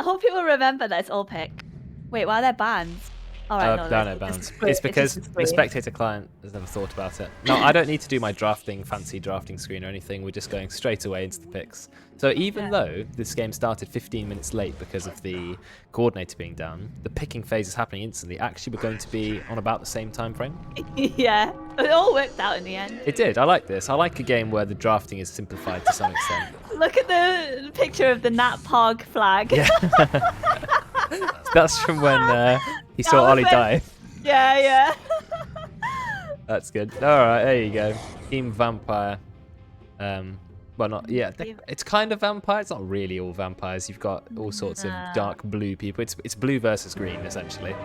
hope people remember that it's all pick. Wait, why are there bans? Alright, no bans. It's because the spectator client has never thought about it. No, I don't need to do my fancy drafting screen or anything. We're just going straight away into the picks. So even though this game started 15 minutes late because of the coordinator being down, the picking phase is happening instantly. Actually, we're going to be on about the same time frame. Yeah, it all worked out in the end. It did. I like this. I like a game where the drafting is simplified to some extent. Look at the picture of the Nat Pog flag. Yeah. That's from when he saw Ollie die. Yeah. That's good. All right, there you go. Team Vampire. Well, not yeah. It's kind of vampire. It's not really all vampires. You've got all sorts of dark blue people. It's blue versus green essentially.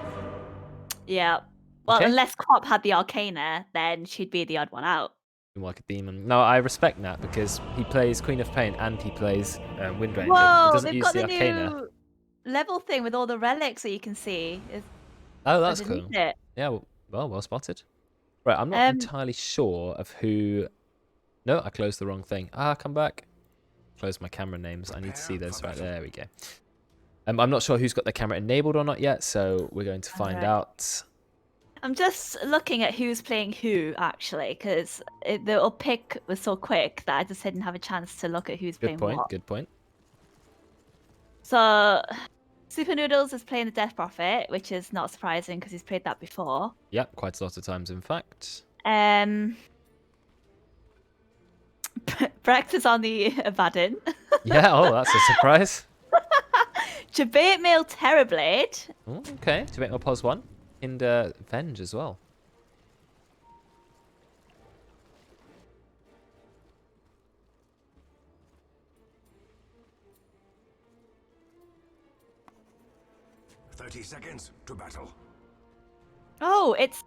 Yeah. Well, unless Crop had the Arcana, then she'd be the odd one out. Like a demon. No, I respect that because he plays Queen of Pain and he plays Wind Ranger. Whoa, he doesn't they've use got the the Arcana. new level thing with all the relics that you can see. Oh, that's cool. It. Yeah, well spotted. Right, I'm not entirely sure of who... No, I closed the wrong thing. Come back. Close my camera names. I need to see those. Right, there we go. I'm not sure who's got the camera enabled or not yet, so we're going to find out. I'm just looking at who's playing who, actually, because the pick was so quick that I just didn't have a chance to look at who's playing what. Good point. So, Super Noodles is playing the Death Prophet, which is not surprising because he's played that before. Yep, quite a lot of times, in fact. Brecht is on the Abaddon. Yeah, that's a surprise. Debate Mail Terrorblade. Oh, okay, Debate Mail Pos 1. And Venge as well. Seconds to battle. Oh, it's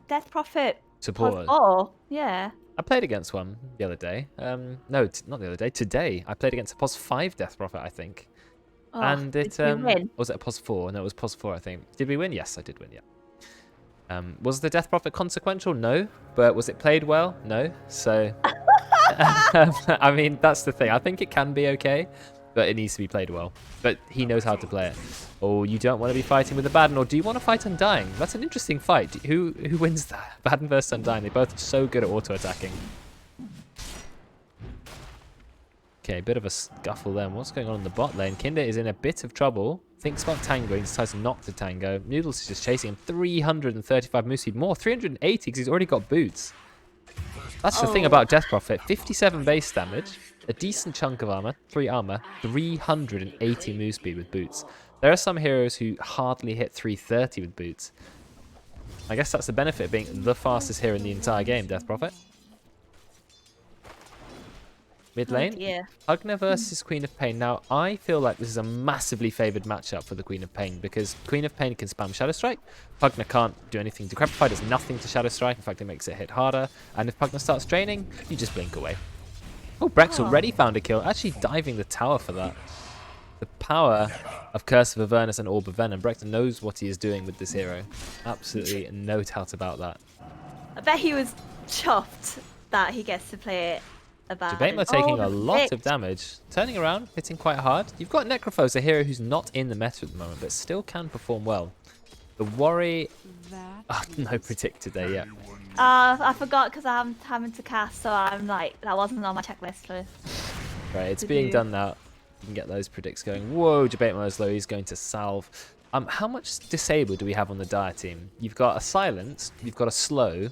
Death Prophet. Support. Oh, yeah. I played against one the other day. No, not the other day. Today, I played against a Pos 5 Death Prophet, I think. Oh, and it did you win? was it a Pos 4? No, it was Pos 4, I think. Did we win? Yes, I did win. Yeah. Was the Death Prophet consequential? No. But was it played well? No. So, I mean, that's the thing. I think it can be okay, but it needs to be played well. But he knows how to play it. Oh, you don't want to be fighting with Abaddon, or do you want to fight Undying? That's an interesting fight. Who wins that? Abaddon versus Undying. They're both so good at auto-attacking. Okay, a bit of a scuffle there. What's going on in the bot lane? Kinder is in a bit of trouble. Thinks about tangoing, decides not to tango. Noodles is just chasing him. 335 move speed. More, 380 because he's already got boots. That's the thing about Death Prophet. 57 base damage, a decent chunk of armor, 3 armor, 380 move speed with boots. There are some heroes who hardly hit 330 with boots. I guess that's the benefit of being the fastest hero in the entire game, Death Prophet. Mid lane, Hugner versus Queen of Pain. Now, I feel like this is a massively favoured matchup for the Queen of Pain because Queen of Pain can spam Shadow Strike. Pugner can't do anything. Decrepify does nothing to Shadow Strike. In fact, it makes it hit harder. And if Pugner starts draining, you just blink away. Oh, Brex already found a kill. Actually diving the tower for that. The power of Curse of Avernus and Orb of Venom. Brecht knows what he is doing with this hero. Absolutely no doubt about that. I bet he was chuffed that he gets to play it. Debatema taking a lot of damage. Turning around, hitting quite hard. You've got Necrophos, a hero who's not in the meta at the moment, but still can perform well. The worry... no predict today yet. I forgot because I'm having to cast, so I'm like, that wasn't on my checklist. Right, it's being done now. You can get those predicts going. Whoa, Debatema is low. He's going to salve. How much disable do we have on the Dire team? You've got a silence. You've got a slow.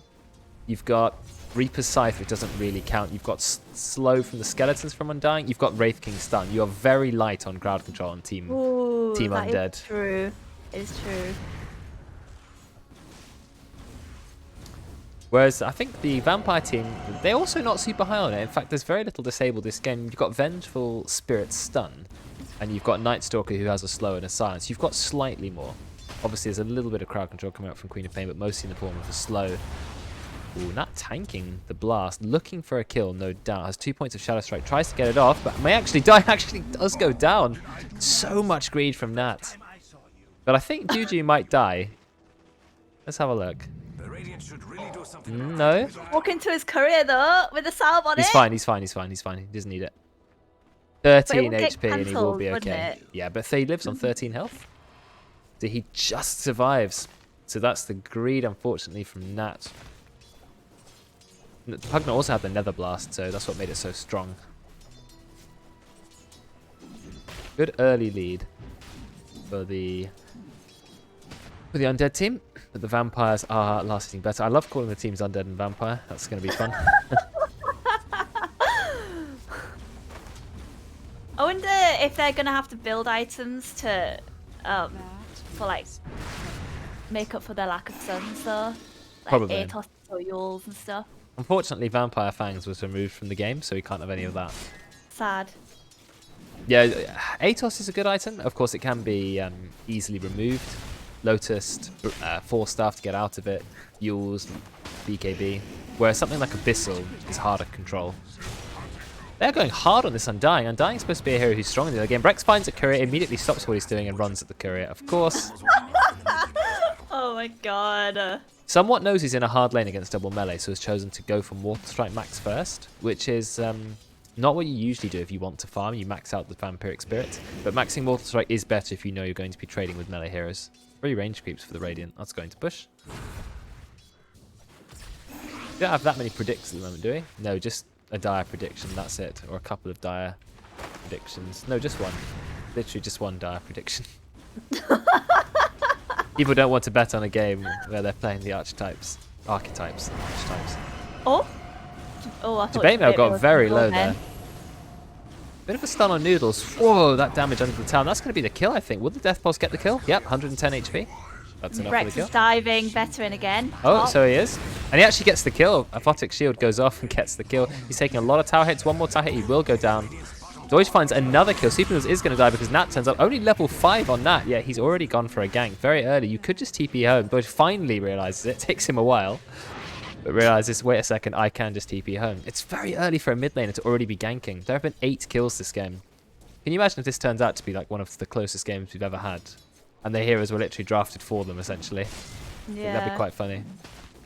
You've got Reaper's Scythe, which doesn't really count. You've got slow from the skeletons from Undying. You've got Wraith King stun. You are very light on crowd control on Team Undead. Is true. It's true. Whereas I think the Vampire team, they're also not super high on it. In fact, there's very little disable this game. You've got Vengeful Spirit stun, and you've got Night Stalker who has a slow and a silence. You've got slightly more. Obviously, there's a little bit of crowd control coming out from Queen of Pain, but mostly in the form of a slow. Ooh, not tanking the blast. Looking for a kill, no doubt. Has 2 points of Shadow Strike. Tries to get it off, but may actually die. Actually does go down. So much greed from Nat. But I think Juju might die. Let's have a look. No. Walk into his career, though, with a salve on it. He's fine, he's fine, he's fine, he's fine. He doesn't need it. 13 get HP and he will be cancelled, okay. wouldn't it? Yeah, but he lives on 13 health. So he just survives. So that's the greed, unfortunately, from Nat. Pugna also had the Nether Blast, so that's what made it so strong. Good early lead for the undead team, but the vampires are lasting better. I love calling the teams undead and vampire. That's going to be fun. I wonder if they're gonna have to build items to, for like, make up for their lack of suns, though. Like Probably. Atos or Yules and stuff. Unfortunately, Vampire Fangs was removed from the game, so we can't have any of that. Sad. Yeah, Atos is a good item. Of course, it can be easily removed. Lotus, 4 staff to get out of it. Yules, BKB. Whereas something like Abyssal is harder to control. They're going hard on this Undying. Undying is supposed to be a hero who's strong in the other game. Brex finds a courier, immediately stops what he's doing and runs at the courier. Of course. Oh my god. Somewhat knows he's in a hard lane against double melee, so has chosen to go for Mortal Strike max first, which is not what you usually do if you want to farm. You max out the Vampiric Spirit, but maxing Mortal Strike is better if you know you're going to be trading with melee heroes. 3 range creeps for the Radiant. That's going to push. We don't have that many predicts at the moment, do we? No, just a dire prediction, that's it. Or a couple of dire predictions. No, just one. Literally just one dire prediction. People don't want to bet on a game where they're playing the archetypes. Archetypes. Oh? Oh, I thought Debate Mail got was very gonna go low there. Bit of a stun on Noodles. Whoa, that damage under the town. That's going to be the kill, I think. Will the Death Pulse get the kill? Yep, 110 HP. That's enough for the Brex kill. is diving, veteran again. Oh, so he is. And he actually gets the kill. Aphotic Shield goes off and gets the kill. He's taking a lot of tower hits. One more tower hit, he will go down. Deutsch finds another kill. Supernoodles is going to die because Nat turns up. Only level 5 on Nat. Yeah, he's already gone for a gank. Very early. You could just TP home. Deutsch finally realizes it. Takes him a while. But realizes, wait a second, I can just TP home. It's very early for a mid laner to already be ganking. There have been 8 kills this game. Can you imagine if this turns out to be like one of the closest games we've ever had? And the heroes were literally drafted for them, essentially. I think that'd be quite funny.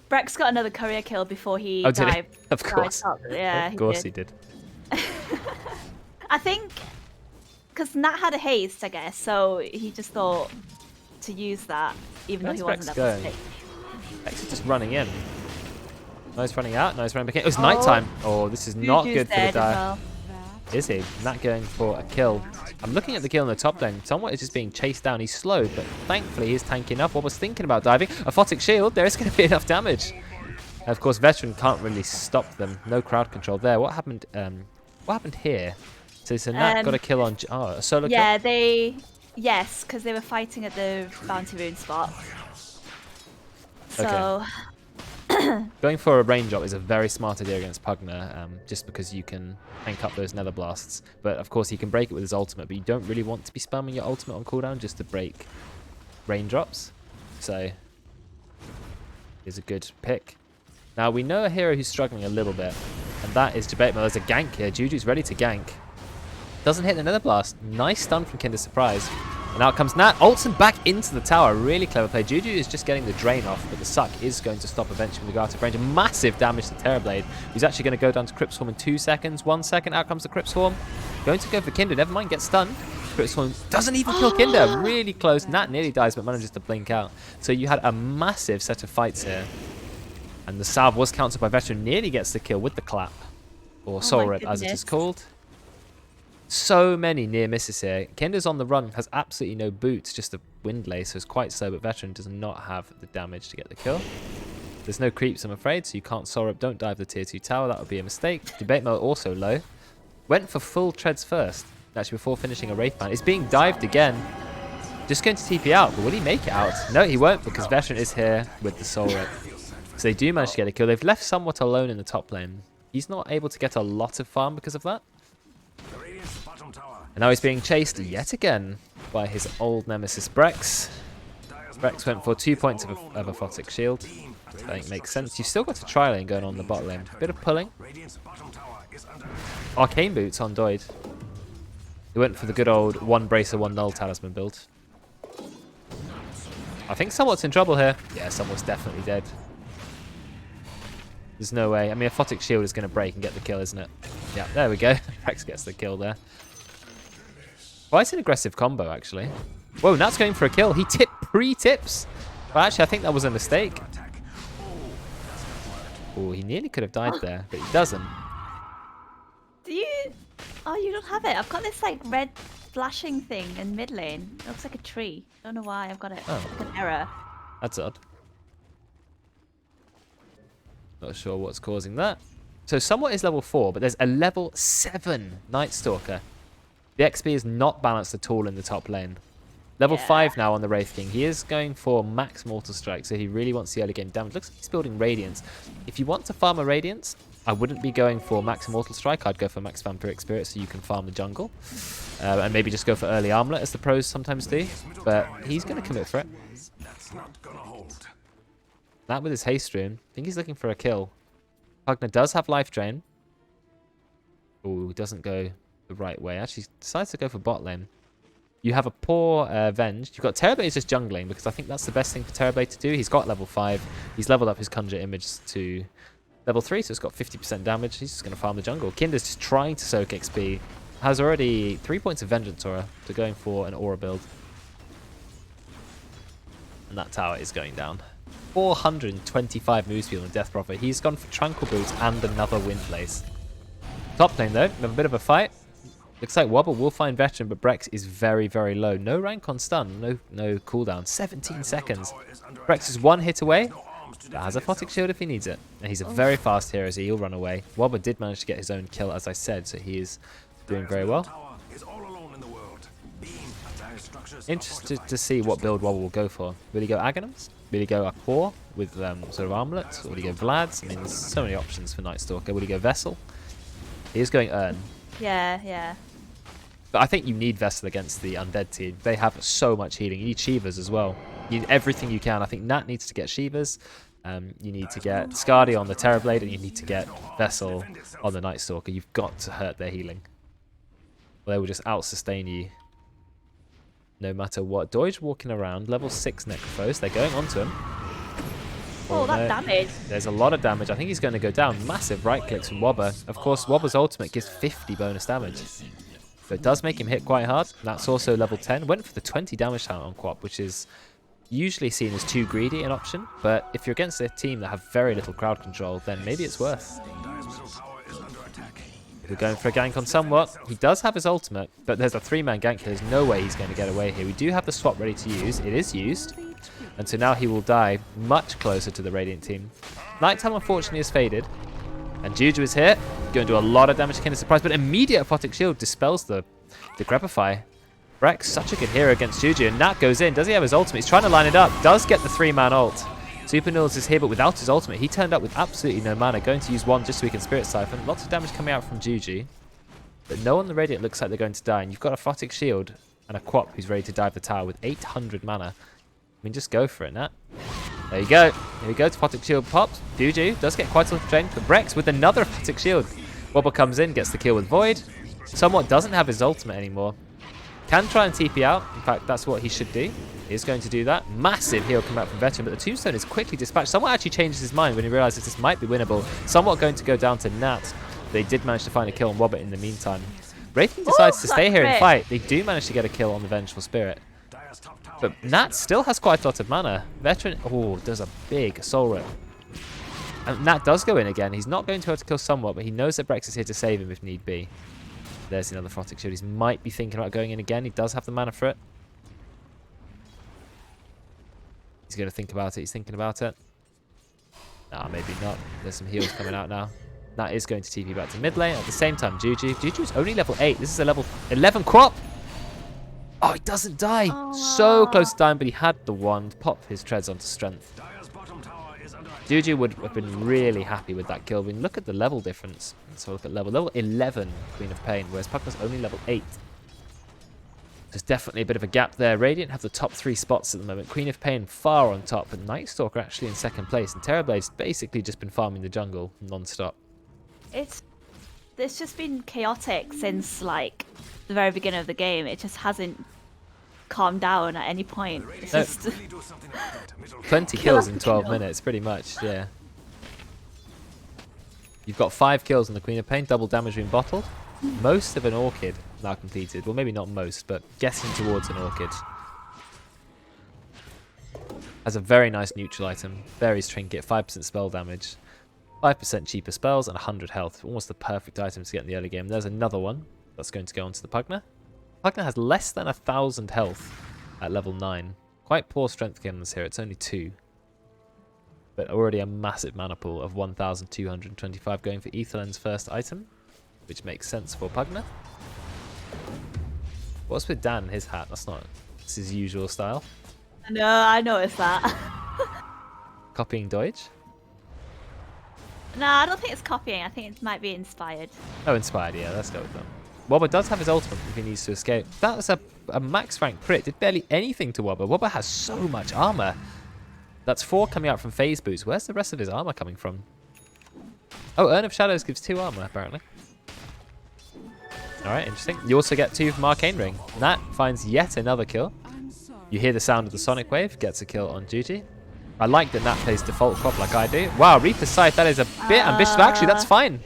Brex got another courier kill before he did he? dived. Of course. Yeah, of course he did. I think because Nat had a haste, I guess, so he just thought to use that, even though he wasn't level 6. Brex is just running in. No, he's running out. No, he's running back in. It was nighttime. Oh, this is not good for the dire. Is he? Nat going for a kill. I'm looking at the kill in the top lane. Somewhat is just being chased down. He's slowed, but thankfully he's tanking up. What was thinking about diving? Aphotic Shield. There is going to be enough damage. And of course, Veteran can't really stop them. No crowd control there. What happened? What happened here? So Nat got a kill on. Oh, a solo kill. Yeah, yes, because they were fighting at the bounty rune spot. So. Okay. Going for a range up is a very smart idea against Pugna, just because you can tank up those Nether Blasts. But of course, he can break it with his ultimate, but you don't really want to be spamming your ultimate on cooldown just to break raindrops. So, is a good pick. Now, we know a hero who's struggling a little bit, and that is Debate Mill. There's a gank here. Juju's ready to gank. Doesn't hit the Nether Blast. Nice stun from Kinder Surprise. And out comes Nat. Ults him back into the tower. Really clever play. Juju is just getting the drain off, but the suck is going to stop eventually with regard to range. Massive damage to Terrorblade. He's actually going to go down to Crypt Swarm in 2 seconds. 1 second. Out comes the Crypt Swarm. Going to go for Kinder. Never mind, gets stunned. Crypt Swarm doesn't even kill Kinder. Really close. Nat nearly dies, but manages to blink out. So you had a massive set of fights here. And the salve was countered by Veteran. Nearly gets the kill with the clap. Or Soul Rip, as it is called. So many near misses here. Kinder's on the run, has absolutely no boots, just a wind lace, so it's quite slow, but Veteran does not have the damage to get the kill. There's no creeps, I'm afraid, so you can't Soul Rip. Don't dive the tier 2 tower, that would be a mistake. Debate Mode also low. Went for full treads first, actually before finishing a Wraith Band. It's being dived again. Just going to TP out, but will he make it out? No, he won't, because Veteran is here with the Soul Rip. So they do manage to get a kill. They've left somewhat alone in the top lane. He's not able to get a lot of farm because of that. And now he's being chased yet again by his old nemesis Brex. Brex went for 2 points of Aphotic Shield, which I think makes sense. You've still got a tri-lane going on the bot lane. Bit of pulling. Arcane Boots on Doid. He went for the good old 1 Bracer, 1 Null Talisman build. I think Somewhat's in trouble here. Yeah, Somewhat's definitely dead. There's no way. I mean, Aphotic Shield is going to break and get the kill, isn't it? Yeah, there we go. Brex gets the kill there. Quite an aggressive combo, actually. Whoa, Nat's going for a kill. He pre-tips. But actually, I think that was a mistake. Oh, he nearly could have died there, but he doesn't. Do you... Oh, you don't have it. I've got this like red flashing thing in mid lane. It looks like a tree. Don't know why I've got it. Oh. Like an error. That's odd. Not sure what's causing that. So Somewhat is level 4, but there's a level 7 Night Stalker. The XP is not balanced at all in the top lane. Level 5 now on the Wraith King. He is going for max Mortal Strike, so he really wants the early game damage. Looks like he's building Radiance. If you want to farm a Radiance, I wouldn't be going for max Mortal Strike. I'd go for max Vampiric Spirit so you can farm the jungle. And maybe just go for early Armlet as the pros sometimes do. But he's going to commit for it. That with his haste rune. I think he's looking for a kill. Pugner does have life drain. Oh, doesn't go the right way. Actually decides to go for bot lane. You have a poor Venge. You've got Terrorblade just jungling because I think that's the best thing for Terrorblade to do. He's got level 5. He's leveled up his Conjure Image to level 3, so it's got 50% damage. He's just going to farm the jungle. Kinder's just trying to soak XP. Has already 3 points of Vengeance Aura to going for an Aura build. And that tower is going down. 425 move speed on the Death Prophet. He's gone for Tranquil Boots and another Wind Blaze. Top lane though, we have a bit of a fight. Looks like Wobble will find Veteran, but Brex is very, very low. No rank on stun, no cooldown. 17 seconds. Brex is 1 hit away, but has a Photic Shield if he needs it. And he's a very fast hero, so he'll run away. Wobble did manage to get his own kill, as I said, so he is doing very well. Interested to see what build Wobble will go for. Will he go Aghanim's? Will he go Aqua with sort of Armlet? Or will he go Vlad's? I mean, there's so many options for Night Stalker. Will he go Vessel? He is going Urn. Yeah. But I think you need Vessel against the Undead team. They have so much healing. You need Shivas as well. You need everything you can. I think Nat needs to get Shivas. You need to get Skadi on the Terrorblade, and you need to get Vessel on the Night Stalker. You've got to hurt their healing. They will just out-sustain you no matter what. Doige walking around, level 6 Necrophos. They're going onto him. Oh, that damage. There's a lot of damage. I think he's going to go down. Massive right clicks from Wobber. Of course, Wobber's ultimate gives 50 bonus damage. So it does make him hit quite hard. That's also level 10. Went for the 20 damage count on Quap, which is usually seen as too greedy an option. But if you're against a team that have very little crowd control, then maybe it's worth. We're going for a gank on Somewhat. He does have his ultimate, but there's a 3-man gank here. There's no way he's going to get away here. We do have the swap ready to use. It is used. And so now he will die much closer to the Radiant team. Nighttime, unfortunately, is faded. And Juju is here. Going to do a lot of damage to Kinder Surprise, but immediate Photic Shield dispels the Decrepify. Brex, such a good hero against Juju. And Nat goes in. Does he have his ultimate? He's trying to line it up. Does get the 3-man ult. Super Nils is here, but without his ultimate. He turned up with absolutely no mana. Going to use 1 just so he can Spirit Siphon. Lots of damage coming out from Juju. But no one on the Radiant looks like they're going to die. And you've got a Photic Shield and a Quap who's ready to dive the tower with 800 mana. I mean, just go for it, Nat. There you go. Here we go. Photic Shield pops. Juju does get quite a lot of drain. But Brex with another Photic Shield. Wobble comes in, gets the kill with Void. Somewhat doesn't have his ultimate anymore. Can try and TP out. In fact, that's what he should do. He is going to do that. Massive heal coming out from Veteran, but the Tombstone is quickly dispatched. Somewhat actually changes his mind when he realizes this might be winnable. Somewhat going to go down to Nat. They did manage to find a kill on Wobbit in the meantime. Wraithing decides to stay here and fight. They do manage to get a kill on the Vengeful Spirit. But Nat still has quite a lot of mana. Veteran, does a big Soul Rip. And Nat does go in again. He's not going to be able to kill Somewhat, but he knows that Brex is here to save him if need be. There's another Photic Shield. He might be thinking about going in again. He does have the mana for it. He's going to think about it. He's thinking about it. Nah, maybe not. There's some heals coming out now. That is going to TP back to mid lane. At the same time, Juju. Juju's only level 8. This is a level 11 Quap. Oh, he doesn't die. Oh. So close to dying, but he had the wand. Pop his treads onto strength. Juju would have been really happy with that kill. I mean, look at the level difference. Let's look at level 11, Queen of Pain, whereas Puckner's only level 8. There's definitely a bit of a gap there. Radiant have the top 3 spots at the moment. Queen of Pain far on top, but Night Stalker actually in 2nd place. And Terrorblade's basically just been farming the jungle non-stop. It's just been chaotic since like the very beginning of the game. It just hasn't calmed down at any point. It's just 20 kills in 12 minutes, pretty much, yeah. You've got 5 kills on the Queen of Pain, double damage being bottled. Most of an Orchid now completed. Well, maybe not most, but getting towards an Orchid. Has a very nice neutral item. Berries Trinket, 5% spell damage, 5% cheaper spells, and 100 health. Almost the perfect item to get in the early game. There's another one that's going to go onto the Pugna. Pugna has less than 1,000 health at level 9. Quite poor strength cannons here. It's only 2. But already a massive mana pool of 1,225 going for Aetherland's first item, which makes sense for Pugna. What's with Dan and his hat? That's his usual style. No, I noticed that. Copying Deutsch? No, I don't think it's copying. I think it might be inspired. Oh, inspired, yeah, let's go with that. Wobber does have his ultimate if he needs to escape. That was a max rank crit. Did barely anything to Wobber. Wobber has so much armor. That's 4 coming out from phase boost. Where's the rest of his armor coming from? Oh, Urn of Shadows gives 2 armor, apparently. Alright, interesting. You also get 2 from Arcane Ring. Nat finds yet another kill. You hear the sound of the Sonic Wave, gets a kill on duty. I like that Nat plays default crop like I do. Wow, Reaper's Scythe, that is a bit ambitious. Actually, that's fine.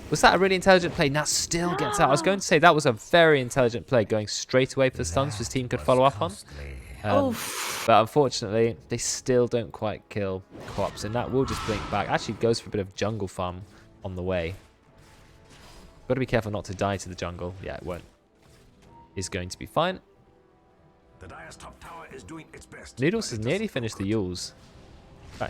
Was that a really intelligent play? Nat still gets out. I was going to say that was a very intelligent play, going straight away for the stuns his team could follow up on. But unfortunately, they still don't quite kill Cops, and that will just blink back. Actually goes for a bit of jungle farm on the way. Got to be careful not to die to the jungle. Yeah, it won't. Is going to be fine. The Dire's top tower is doing its best. Noodles has nearly finished the Yules.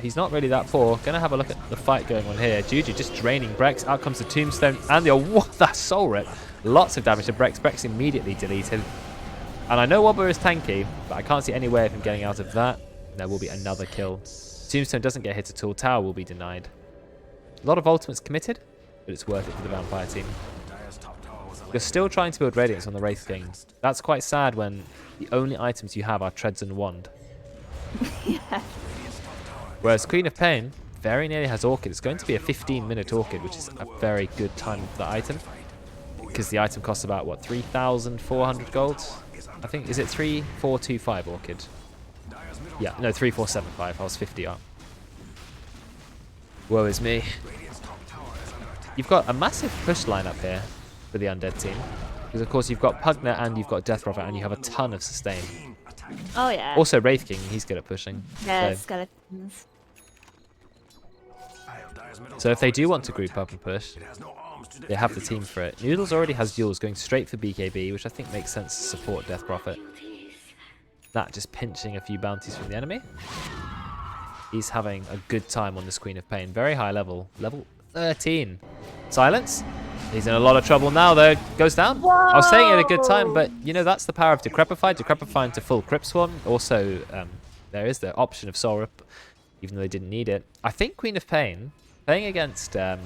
He's not really that poor. Gonna have a look at the fight going on here. Juju just draining Brex. Out comes the Tombstone and the what? That Soul Rip. Lots of damage to Brex. Brex immediately deleted. And I know Wobber is tanky, but I can't see any way of him getting out of that. There will be another kill. Tombstone doesn't get hit at all. Tower will be denied. A lot of ultimates committed, but it's worth it for the Vampire team. You're still trying to build Radiance on the Wraith King. That's quite sad when the only items you have are Treads and Wand. Yeah. Whereas Queen of Pain very nearly has Orchid. It's going to be a 15-minute Orchid, which is a very good time for the item. Because the item costs about, what, 3,400 gold? I think, is it 3,425 Orchid? Yeah, no, 3,475. I was 50 up. Woe is me. You've got a massive push line up here for the Undead team. Because, of course, you've got Pugna and you've got Death Prophet and you have a ton of sustain. Oh, yeah. Also, Wraith King, he's good at pushing. Yeah, so. skeletons. So if they do want to group up and push, they have the team for it. Noodles already has Yules going straight for BKB, which I think makes sense to support Death Prophet. That just pinching a few bounties from the enemy. He's having a good time on this Queen of Pain. Very high level. Level 13. Silence. He's in a lot of trouble now, though. Goes down. Whoa! I was saying it a good time, but, you know, that's the power of Decrepify. Decrepify into full Crypt Swarm. Also, there is the option of Soul Rip, even though they didn't need it. I think Queen of Pain, playing against Death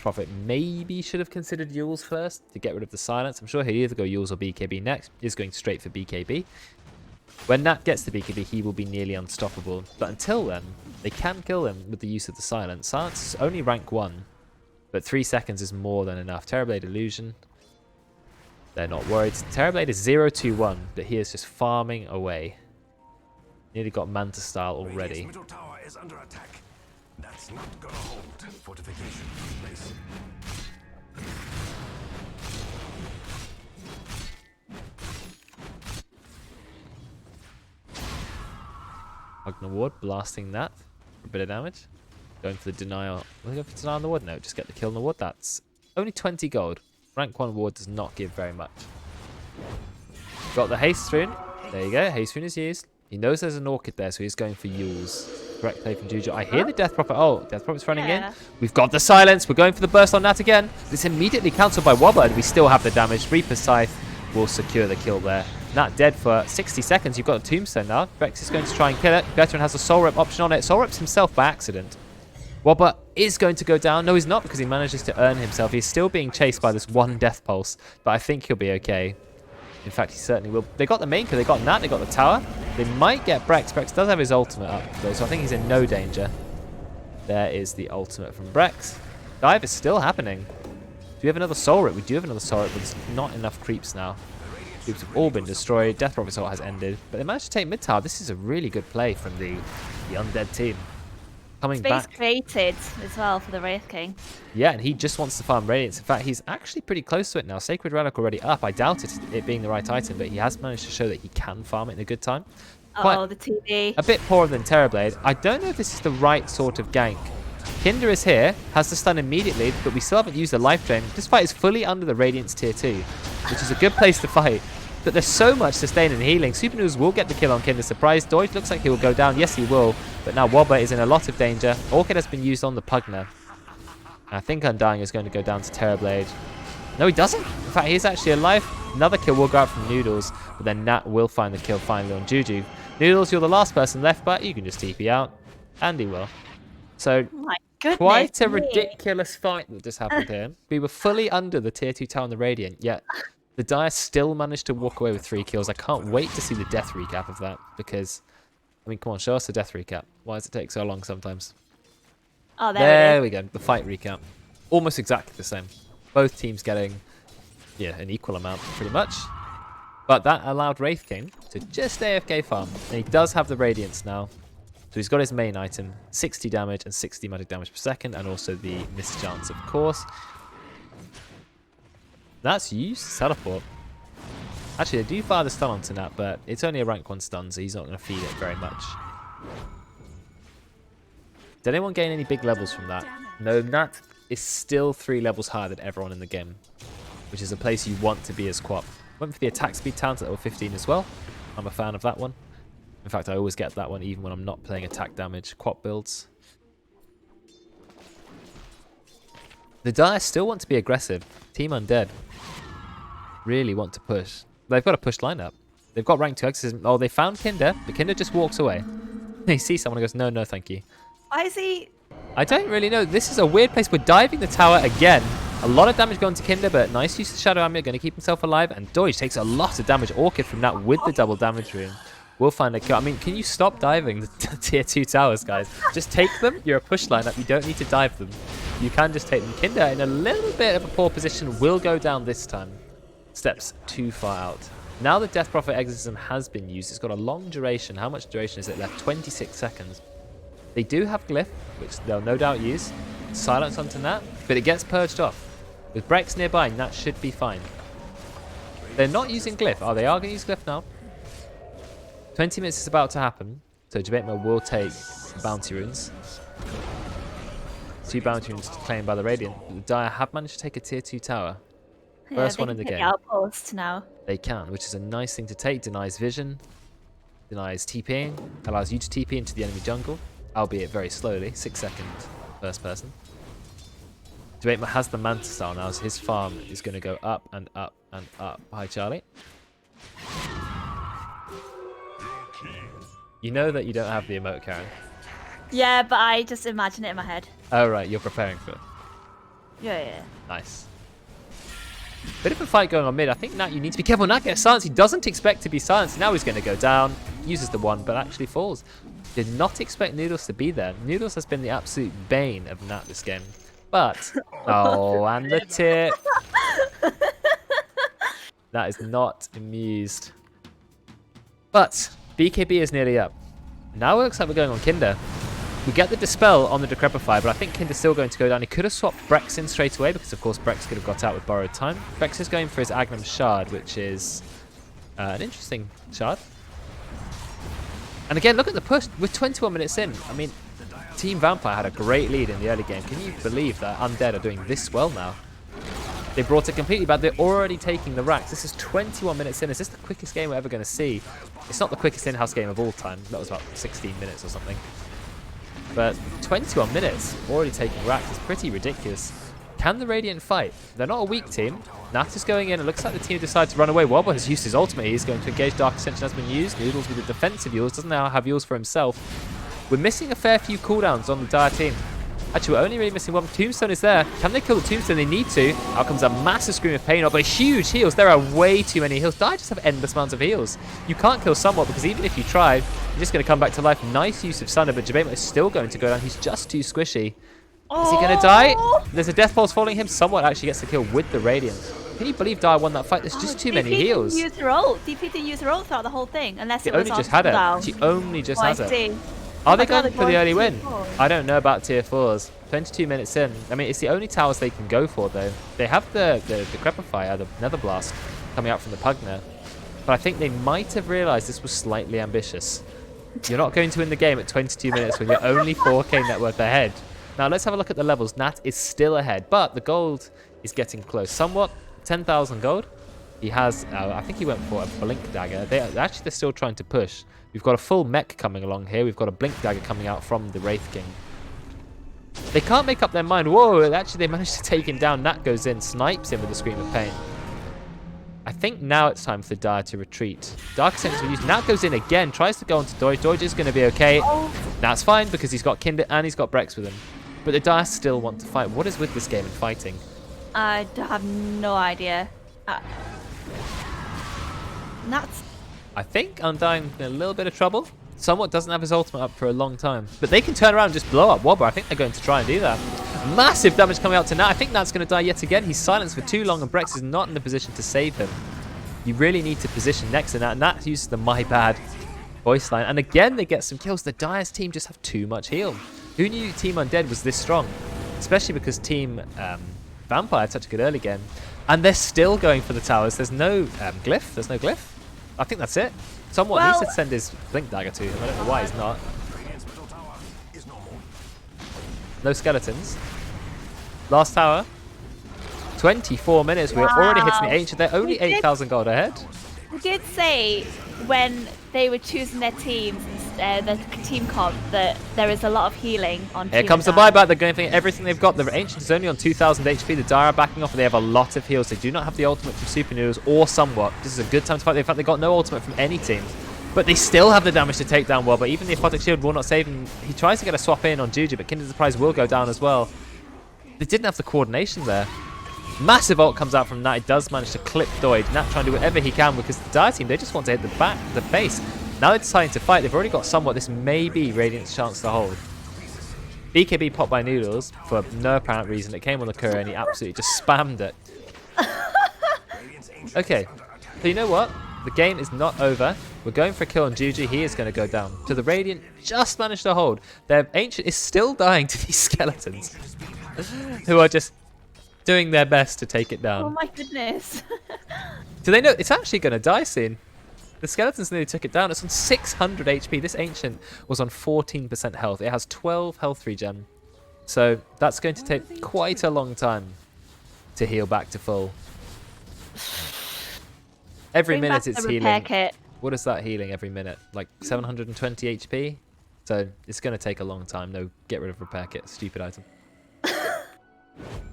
Prophet, maybe should have considered Yules first to get rid of the silence. I'm sure he'll either go Yules or BKB next. He's going straight for BKB. When Nat gets the BKB, he will be nearly unstoppable. But until then, they can kill him with the use of the silence. Silence is only rank 1. But 3 seconds is more than enough. Terrorblade Illusion. They're not worried. Terrorblade is 0-2-1, but he is just farming away. Nearly got Manta style already. Middle tower is under attack. That's not gonna hold. Fortification in place. Pugna Ward blasting that for a bit of damage. Going for the denial. Will they go for denial on the ward? No, just get the kill on the ward. That's only 20 gold. Rank 1 ward does not give very much. Got the haste rune. There you go. Haste rune is used. He knows there's an Orchid there, so he's going for Yules. Correct play from Juju. I hear the Death Prophet. Oh, Death Prophet's running in. We've got the silence. We're going for the burst on Nat again. This immediately cancelled by Wobber, and we still have the damage. Reaper's Scythe will secure the kill there. Nat dead for 60 seconds. You've got a Tombstone now. Rex is going to try and kill it. Veteran has a Soul Rip option on it. Soul Rips himself by accident. Wobber is going to go down. No, he's not, because he manages to earn himself. He's still being chased by this one Death Pulse, but I think he'll be okay. In fact, he certainly will. They got the main kill. They got Nat. They got the tower. They might get Brex. Brex does have his ultimate up, though, so I think he's in no danger. There is the ultimate from Brex. Dive is still happening. Do we have another Soul Rip? We do have another Soul Rip, but there's not enough creeps now. Creeps have all been destroyed. Death Prophet's ult has ended. But they managed to take mid tower. This is a really good play from the Undead team. coming Space back. created as well for the Wraith King. Yeah, and he just wants to farm Radiance. In fact, he's actually pretty close to it now. Sacred Relic already up. I doubt it being the right item, but he has managed to show that he can farm it in a good time. Oh, the TV. A bit poorer than Terrorblade. I don't know if this is the right sort of gank. Kinder is here, has the stun immediately, but we still haven't used the life drain. This fight is fully under the Radiance tier 2, which is a good place to fight. But there's so much sustain and healing. Super Noodles will get the kill on Kinder. Surprise, Deutsch looks like he will go down. Yes, he will. But now Wobber is in a lot of danger. Orchid has been used on the Pugner. I think Undying is going to go down to Terrorblade. No, he doesn't. In fact, he's actually alive. Another kill will go out from Noodles, but then Nat will find the kill finally on Juju. Noodles, you're the last person left, but you can just TP out. And he will. So, quite a ridiculous fight that just happened here. We were fully under the tier 2 tower on the Radiant, yet the Dire still managed to walk away with 3 kills. I can't wait to see the death recap of that, because, I mean, come on, show us the death recap. Why does it take so long sometimes? Oh, there we go. The fight recap. Almost exactly the same. Both teams getting, an equal amount, pretty much. But that allowed Wraith King to just AFK farm. And he does have the Radiance now. So he's got his main item, 60 damage and 60 magic damage per second, and also the mischance, of course. That's used to teleport. Actually, they do fire the stun onto Nat, but it's only a rank 1 stun, so he's not going to feed it very much. Did anyone gain any big levels from that? No, Nat is still 3 levels higher than everyone in the game, which is a place you want to be as Quap. Went for the attack speed talent at level 15 as well. I'm a fan of that one. In fact, I always get that one even when I'm not playing attack damage Quap builds. The Dire still want to be aggressive. Team Undead really want to push. They've got a push lineup. They've got rank 2 exorcism. Oh, they found Kinder, but Kinder just walks away. They see someone and goes, no, no, thank you. Why is he? I don't really know. This is a weird place. We're diving the tower again. A lot of damage going to Kinder, but nice use of Shadow Amulet, going to keep himself alive. And Deutsch takes a lot of damage. Orchid from that with the double damage rune. We'll find a kill. I mean, can you stop diving the tier 2 towers, guys? Just take them. You're a push lineup. You don't need to dive them. You can just take them. Kinder, in a little bit of a poor position, will go down this time. Steps too far out. Now the Death Prophet Exorcism has been used. It's got a long duration. How much duration is it left? 26 seconds. They do have Glyph, which they'll no doubt use. Silence onto Nat, but it gets purged off. With Brex nearby, Nat should be fine. They're not using Glyph. Oh, they are going to use Glyph now. 20 minutes is about to happen, so Jabetma will take bounty runes. 2 bounty runes claimed by the Radiant. The Dire have managed to take a tier 2 tower. First one in the game. Outpost now. They can, which is a nice thing to take. Denies vision, denies TPing, allows you to TP into the enemy jungle, albeit very slowly. 6 seconds first person. Jabetma has the Manta style now, so his farm is going to go up and up and up. Hi, Charlie. You know that you don't have the emote, Karen. Yeah, but I just imagine it in my head. Oh, right. You're preparing for it. Yeah. Nice. Bit of a fight going on mid. I think Nat, you need to be careful. Nat gets silenced. He doesn't expect to be silenced. Now he's going to go down. Uses the 1, but actually falls. Did not expect Noodles to be there. Noodles has been the absolute bane of Nat this game. But, oh, and the tip. That is not amused. But BKB is nearly up. Now it looks like we're going on Kinder. We get the Dispel on the Decrepify, but I think Kinder's still going to go down. He could have swapped Brex in straight away, because of course Brex could have got out with borrowed time. Brex is going for his Agnum Shard, which is an interesting shard. And again, look at the push. We're 21 minutes in. I mean, Team Vampire had a great lead in the early game. Can you believe that Undead are doing this well now? They brought it completely back. They're already taking the racks. This is 21 minutes in. Is this the quickest game we're ever going to see? It's not the quickest in-house game of all time. That was about 16 minutes or something. But 21 minutes, already taking racks, is pretty ridiculous. Can the Radiant fight? They're not a weak team. Nat is going in. It looks like the team decides to run away. Wobble has used his ultimate. He's going to engage. Dark Ascension has been used. Noodles with the defensive heals. Doesn't now have heals for himself. We're missing a fair few cooldowns on the Dire team. Actually, we're only really missing 1. Tombstone is there. Can they kill the Tombstone? They need to. Out comes a massive Scream of Pain, but huge heals. There are way too many heals. Dire just have endless amounts of heals. You can't kill somewhat, because even if you try, you're just going to come back to life. Nice use of Sunder, but Jabetma is still going to go down. He's just too squishy. Is he going to die? There's a Death Pulse following him. Somewhat actually gets the kill with the Radiant. Can you believe Dire won that fight? There's just too many heals. DP didn't use her ult throughout the whole thing, unless She it was only just had down. it. She only just has it. Are they I thought going for the early win? tier 4. I don't know about tier 4s. 22 minutes in. I mean, it's the only towers they can go for, though. They have the Crepifier, the Nether Blast, coming out from the Pugna. But I think they might have realised this was slightly ambitious. You're not going to win the game at 22 minutes when you're only 4k net worth ahead. Now, let's have a look at the levels. Nat is still ahead, but the gold is getting close. Somewhat. 10,000 gold. He has, I think he went for a Blink Dagger. They're still trying to push. We've got a full mech coming along here. We've got a Blink Dagger coming out from the Wraith King. They can't make up their mind. Whoa, actually they managed to take him down. Nat goes in, snipes him with a Scream of Pain. I think now it's time for Dire to retreat. Dark Ascendants were used. Nat goes in again, tries to go onto Doge. Doge is going to be okay. Nat's fine because he's got Kinder and he's got Brex with him. But the Dire still want to fight. What is with this game and fighting? I have no idea. Nuts. I think Undying in a little bit of trouble. Somewhat doesn't have his ultimate up for a long time. But they can turn around and just blow up Wobber. I think they're going to try and do that. Massive damage coming out to Nat. I think Nat's going to die yet again. He's silenced for too long and Brex is not in the position to save him. You really need to position next to Nat. Nat uses the My Bad voice line. And again, they get some kills. The Dire's team just have too much heal. Who knew Team Undead was this strong? Especially because Team Vampire had such a good early game. And they're still going for the towers. There's no glyph. There's no glyph. I think that's it. Somewhat needs to send his Blink Dagger to him. I don't know why he's not. No skeletons. Last tower. 24 minutes. We're already hitting the Ancient. They're only 8,000 gold ahead. We did say when they were choosing their teams, the team comp, that there is a lot of healing on Here comes the buyback. They're going for everything they've got. The Ancient is only on 2,000 HP. The Dire are backing off, and they have a lot of heals. They do not have the ultimate from Super Noodles or Somewhat. This is a good time to fight. In fact, they got no ultimate from any team. But they still have the damage to take down Wobber. Even the Aphotic Shield will not save him. He tries to get a swap in on Juju, but Kinder's Surprise will go down as well. They didn't have the coordination there. Massive ult comes out from Nat. He does manage to clip Doid. Nat trying to do whatever he can because the Dire team, they just want to hit the back, the face. Now they're deciding to fight. They've already got Somewhat. This may be Radiant's chance to hold. BKB popped by Noodles for no apparent reason. It came on the courier and he absolutely just spammed it. Okay, so you know what? The game is not over. We're going for a kill on Juju. He is going to go down. So the Radiant just managed to hold. Their Ancient is still dying to these skeletons who are just doing their best to take it down. Oh my goodness. Do they know it's actually going to die soon? The skeletons nearly took it down. It's on 600 HP. This Ancient was on 14% health. It has 12 health regen. So that's going to take quite a long time to heal back to full. Every minute it's healing. Kit. What is that healing every minute? Like 720 HP? So it's going to take a long time. No, get rid of repair kit. Stupid item.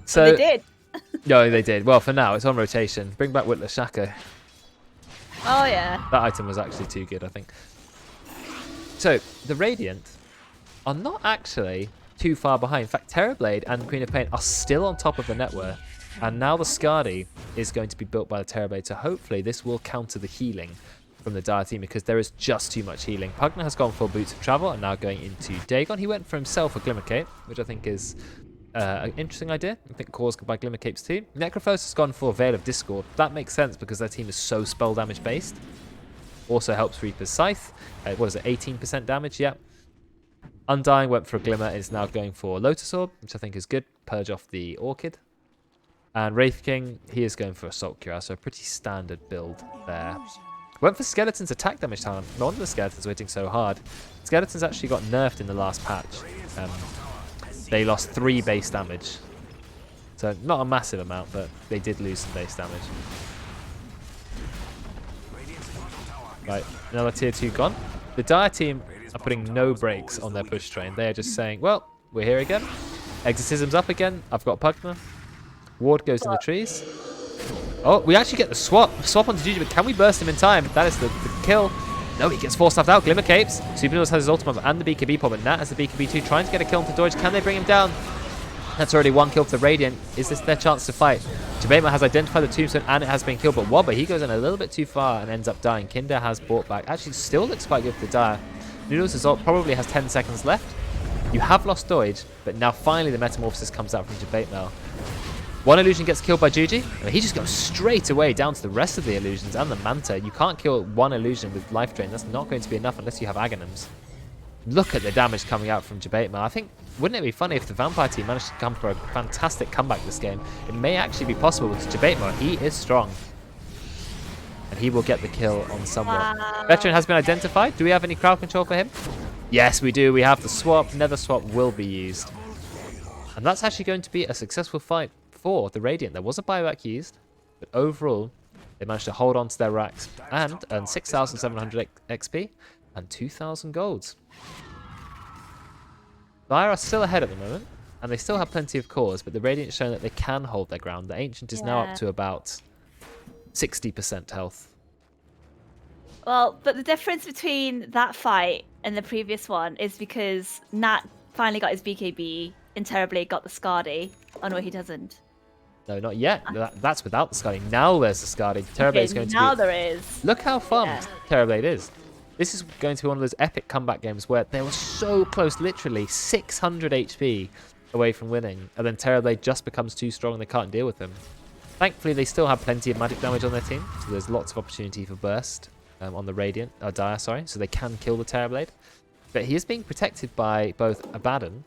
So they did. No, they did. Well, for now, it's on rotation. Bring back Witless Shaco. Oh, yeah. That item was actually too good, I think. So, the Radiant are not actually too far behind. In fact, Terrorblade and Queen of Pain are still on top of the net worth. And now the Skadi is going to be built by the Terrorblade. So hopefully this will counter the healing from the Dire team because there is just too much healing. Pugna has gone for Boots of Travel and now going into Dagon. He went for himself a Glimmer Cape, which I think is an interesting idea. I think Cause can buy Glimmer Capes too. Necrophos has gone for Veil of Discord. That makes sense because their team is so spell damage based. Also helps Reaper's Scythe. What is it, 18% damage? Yeah. Undying went for a Glimmer and is now going for Lotus Orb, which I think is good. Purge off the Orchid. And Wraith King, he is going for Assault Cure, so a pretty standard build there. Went for Skeleton's attack damage talent. No wonder the Skeletons were hitting so hard. Skeletons actually got nerfed in the last patch. They lost 3 base damage. So not a massive amount, but they did lose some base damage. Right, another tier 2 gone. The Dire team are putting no brakes on their push train. They are just saying, well, we're here again. Exorcism's up again. I've got Pugna. Ward goes in the trees. Oh, we actually get the swap onto Juju, but can we burst him in time? That is the kill. No, he gets forced out. Glimmer Capes. Super Noodles has his ultimate and the BKB pop, but Nat has the BKB too, trying to get a kill onto Doge. Can they bring him down? That's already 1 kill for the Radiant. Is this their chance to fight? Jabema has identified the Tombstone and it has been killed, but Wobber, he goes in a little bit too far and ends up dying. Kinder has brought back. Actually, still looks quite good for the Dire. Noodles' ult probably has 10 seconds left. You have lost Doge, but now finally the Metamorphosis comes out from Jabema. One illusion gets killed by Juji. I mean, he just goes straight away down to the rest of the illusions and the Manta. You can't kill one illusion with life drain. That's not going to be enough unless you have Aghanims. Look at the damage coming out from Jabate, I think, wouldn't it be funny if the Vampire team managed to come for a fantastic comeback this game? It may actually be possible with Jabate. He is strong. And he will get the kill on someone. Wow. Veteran has been identified. Do we have any crowd control for him? Yes, we do. We have the swap. Nether swap will be used. And that's actually going to be a successful fight for the Radiant. There was a buyback used, but overall, they managed to hold on to their racks and earn 6,700 XP and 2,000 golds. Dire are still ahead at the moment, and they still have plenty of cores, but the Radiant's shown that they can hold their ground. The Ancient is now up to about 60% health. Well, but the difference between that fight and the previous one is because Nat finally got his BKB and Terrorblade got the Scardy. Oh no, he doesn't. No, not yet. That's without the Scardy. Now there's the Scardy. Terrorblade is going to be... Now there is. Look how fun Terrorblade is. This is going to be one of those epic comeback games where they were so close, literally 600 HP away from winning, and then Terrorblade just becomes too strong and they can't deal with him. Thankfully, they still have plenty of magic damage on their team, so there's lots of opportunity for burst on the Radiant, Dire, sorry, so they can kill the Terrorblade. But he is being protected by both Abaddon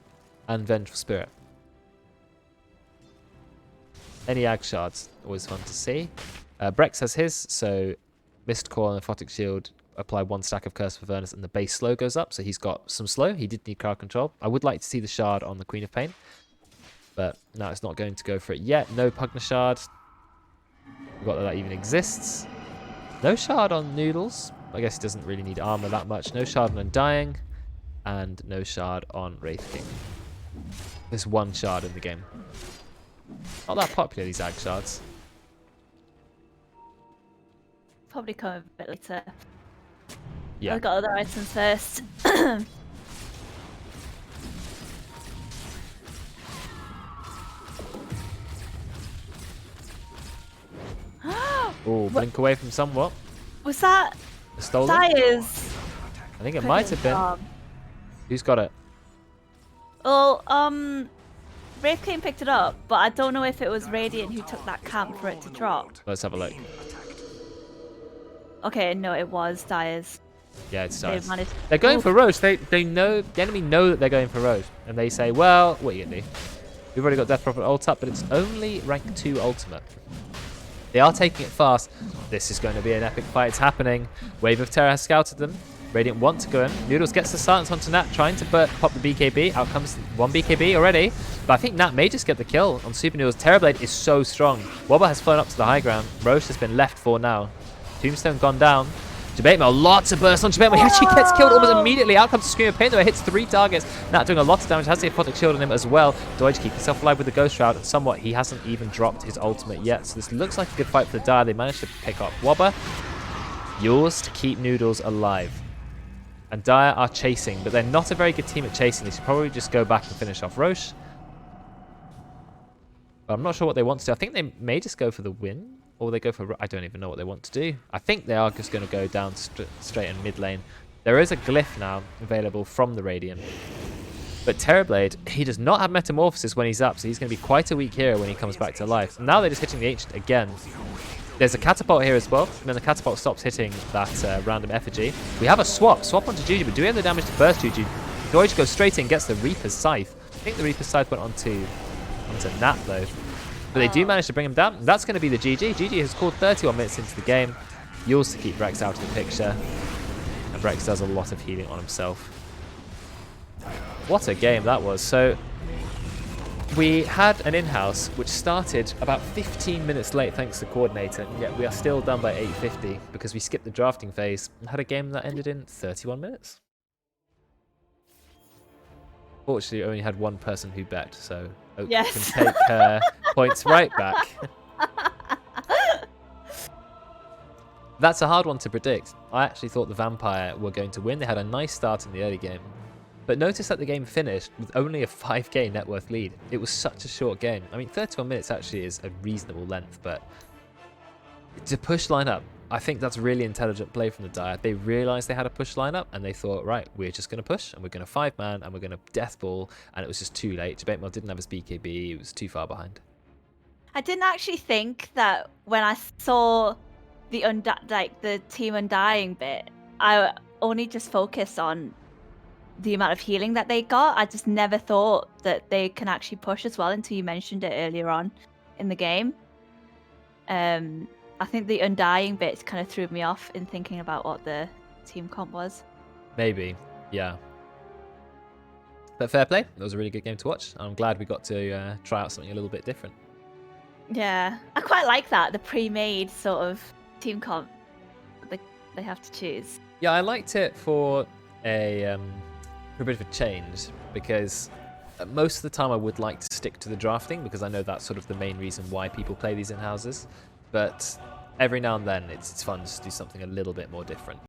and Vengeful Spirit. Any Ag Shards, always fun to see. Brex has his, so Mist Core and Aphotic Shield apply 1 stack of Curse of Avernus and the base slow goes up, so he's got some slow. He did need crowd control. I would like to see the Shard on the Queen of Pain, but no, it's not going to go for it yet. No Pugna Shard. Forgot that even exists. No Shard on Noodles. I guess he doesn't really need armor that much. No Shard on Undying, and no Shard on Wraith King. There's 1 Shard in the game. Not that popular, these Ag Shards. Probably come a bit later. Yeah. I've got other items first. Oh, blink away from somewhat. Was that Stolen? Dire's? I think it might have been. Who's got it? Well, Wraith King picked it up, but I don't know if it was Radiant who took that camp for it to drop. Let's have a look. Okay, no, it was Dire's. Yeah, it's Dire's. Managed... They're going for Roche. They know, the enemy know that they're going for Roche. And they say, well, what are you going to do? We've already got Death Prophet ult up, but it's only rank 2 ultimate. They are taking it fast. This is going to be an epic fight. It's happening. Wave of Terror has scouted them. Radiant want to go in. Noodles gets the silence onto Nat, trying to pop the BKB. Out comes 1 BKB already. But I think Nat may just get the kill on Super Noodles. Terrorblade is so strong. Wobber has flown up to the high ground. Roche has been left for now. Tombstone gone down. Jabate, lots of burst on Jabate. He actually gets killed almost immediately. Out comes the Scream of Pain, though. It hits 3 targets. Nat doing a lot of damage. Has the Aphotic Shield on him as well. Doige keep himself alive with the Ghost Shroud. And somewhat, he hasn't even dropped his ultimate yet. So this looks like a good fight for the Dire. They managed to pick up Wobber. Yours to keep Noodles alive. And Dire are chasing, but they're not a very good team at chasing. They should probably just go back and finish off Roche. But I'm not sure what they want to do. I think they may just go for the win. Or they go for... I don't even know what they want to do. I think they are just going to go down straight in mid lane. There is a glyph now available from the Radiant. But Terrorblade, he does not have Metamorphosis when he's up, so he's going to be quite a weak hero when he comes back to life. Now they're just hitting the Ancient again. There's a Catapult here as well, and then the Catapult stops hitting that random effigy. We have a swap onto Juju, but do we have the damage to burst Juju? Doige goes straight in, gets the Reaper's Scythe. I think the Reaper's Scythe went onto Nat though. But they do manage to bring him down. That's going to be the GG. GG has scored 31 minutes into the game. Yours to keep Brex out of the picture. And Brex does a lot of healing on himself. What a game that was. So we had an in-house which started about 15 minutes late thanks to the coordinator. And yet we are still done by 8:50 because we skipped the drafting phase and had a game that ended in 31 minutes. Fortunately, only had 1 person who bet, so Oak can take her points right back. That's a hard one to predict. I actually thought the Vampire were going to win. They had a nice start in the early game. But notice that the game finished with only a 5k net worth lead. It was such a short game. I mean, 31 minutes actually is a reasonable length, but to push lineup, I think that's really intelligent play from the Dire. They realized they had a push lineup and they thought, right, we're just going to push and we're going to 5-man and we're going to death ball, and it was just too late. Jabate didn't have his BKB. It was too far behind. I didn't actually think that when I saw the team Undying bit, I only just focused on the amount of healing that they got. I just never thought that they can actually push as well until you mentioned it earlier on in the game. I think the Undying bits kind of threw me off in thinking about what the team comp was. Maybe, yeah. But fair play. It was a really good game to watch. I'm glad we got to try out something a little bit different. Yeah, I quite like that, the pre-made sort of team comp that they have to choose. Yeah, I liked it for a bit of a change, because most of the time I would like to stick to the drafting, because I know that's sort of the main reason why people play these in-houses. But every now and then it's fun to do something a little bit more different.